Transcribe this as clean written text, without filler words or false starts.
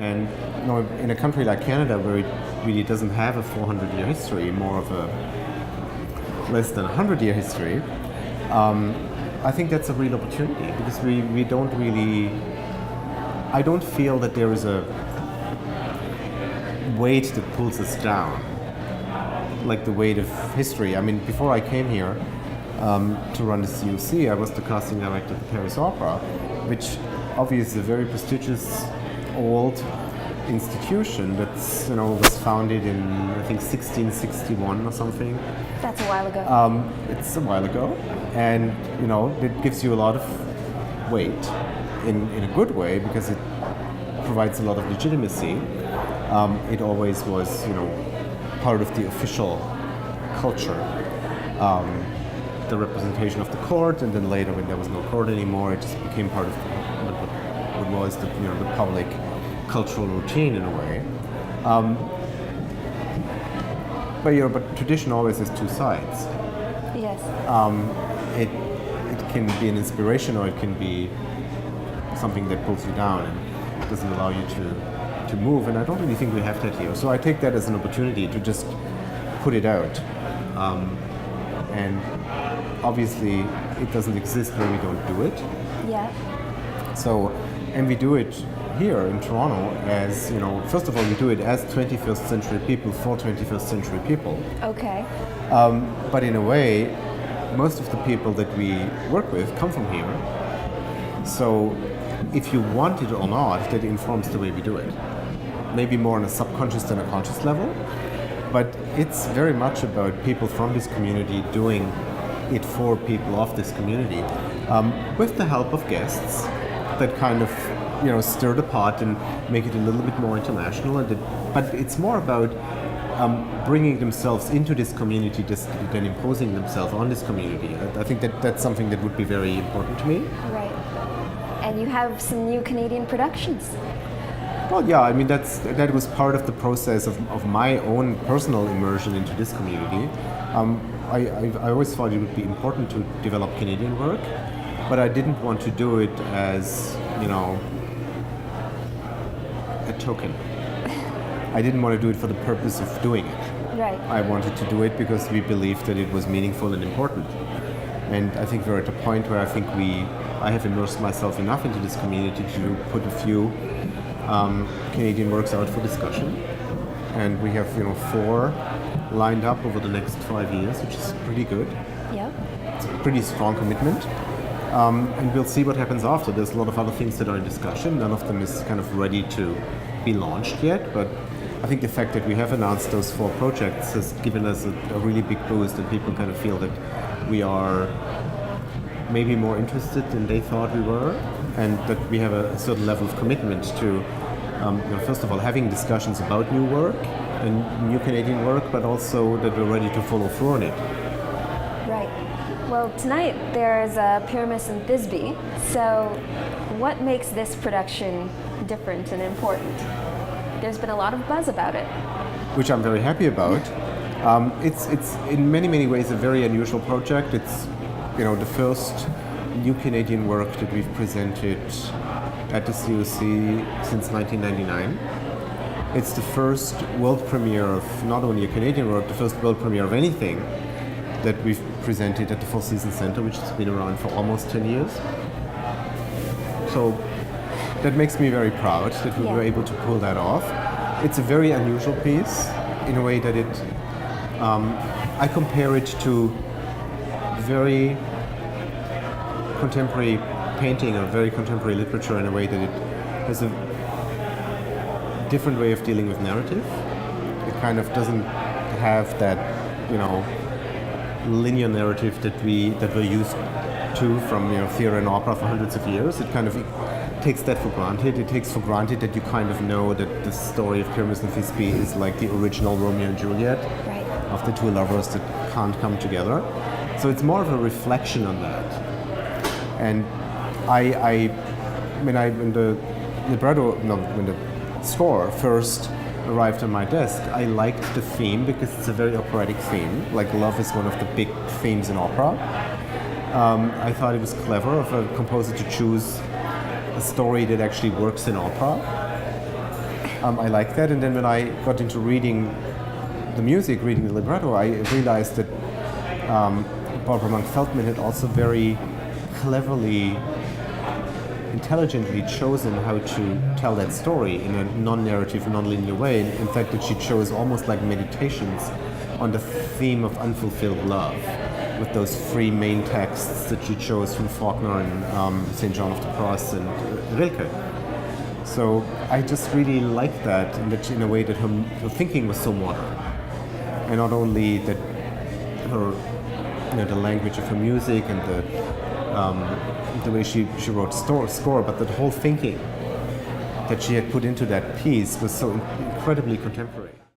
And in a country like Canada, where it really doesn't have a 400-year history, more of a less than 100-year history, I think that's a real opportunity because we don't really. I don't feel that there is a weight that pulls us down, like the weight of history. I mean, before I came here to run the CUC, I was the casting director of the Paris Opera, which obviously is a very prestigious old institution that's was founded in I think 1661 or something. That's a while ago. It's a while ago, and it gives you a lot of weight in a good way because it provides a lot of legitimacy. It always was part of the official culture, the representation of the court, and then later when there was no court anymore, it just became part of what was the public cultural routine in a way. But tradition always has two sides. Yes. It can be an inspiration, or it can be something that pulls you down and doesn't allow you to move. And I don't really think we have that here. So I take that as an opportunity to just put it out. And obviously, it doesn't exist when we don't do it. Yeah. So, and we do it here in Toronto as, first of all, we do it as 21st century people for 21st century people. Okay. But in a way, most of the people that we work with come from here. So if you want it or not, that informs the way we do it. Maybe more on a subconscious than a conscious level. But it's very much about people from this community doing it for people of this community, with the help of guests that kind of stir the pot and make it a little bit more international. But it's more about bringing themselves into this community than imposing themselves on this community. I think that's something that would be very important to me. Right. And you have some new Canadian productions. Well, yeah, I mean that was part of the process of my own personal immersion into this community. I always thought it would be important to develop Canadian work, but I didn't want to do it as a token. I didn't want to do it for the purpose of doing it. Right. I wanted to do it because we believed that it was meaningful and important. And I think we're at a point where I have immersed myself enough into this community to put a few Canadian works out for discussion. And we have 4 lined up over the next 5 years, which is pretty good. Yeah. It's a pretty strong commitment. And we'll see what happens after. There's a lot of other things that are in discussion. None of them is kind of ready to be launched yet, but I think the fact that we have announced those 4 projects has given us a really big boost, and people kind of feel that we are maybe more interested than they thought we were, and that we have a certain level of commitment to, first of all, having discussions about new work and new Canadian work, but also that we're ready to follow through on it. Right. Well, tonight there's Pyramus and Thisbe. So what makes this production different and important? There's been a lot of buzz about it. Which I'm very happy about. It's in many ways a very unusual project. It's the first new Canadian work that we've presented at the CUC since 1999. It's the first world premiere of not only a Canadian work, the first world premiere of anything that we've presented at the Four Seasons Centre, which has been around for almost 10 years. So that makes me very proud that we were able to pull that off. It's a very unusual piece in a way that I compare it to very contemporary painting or very contemporary literature in a way that it has a different way of dealing with narrative. It kind of doesn't have that, linear narrative that we're used to from theater and opera for hundreds of years. It kind of takes that for granted. It takes for granted that you kind of know that the story of Pyramus and Thisbe is like the original Romeo and Juliet, right, of the 2 lovers that can't come together. So it's more of a reflection on that. And when the libretto, when the score first arrived on my desk, I liked the theme because it's a very operatic theme. Like love is one of the big themes in opera. I thought it was clever of a composer to choose a story that actually works in opera. I like that. And then when I got into reading the music, reading the libretto, I realized that Barbara Monk-Feldman had also very cleverly, intelligently chosen how to tell that story in a non-narrative, non-linear way. In fact, that she chose almost like meditations on the theme of unfulfilled love, with those three main texts that she chose from Faulkner and St. John of the Cross and Rilke. So I just really liked that in a way that her thinking was so modern. And not only that her, the language of her music and the way she wrote score, but the whole thinking that she had put into that piece was so incredibly contemporary.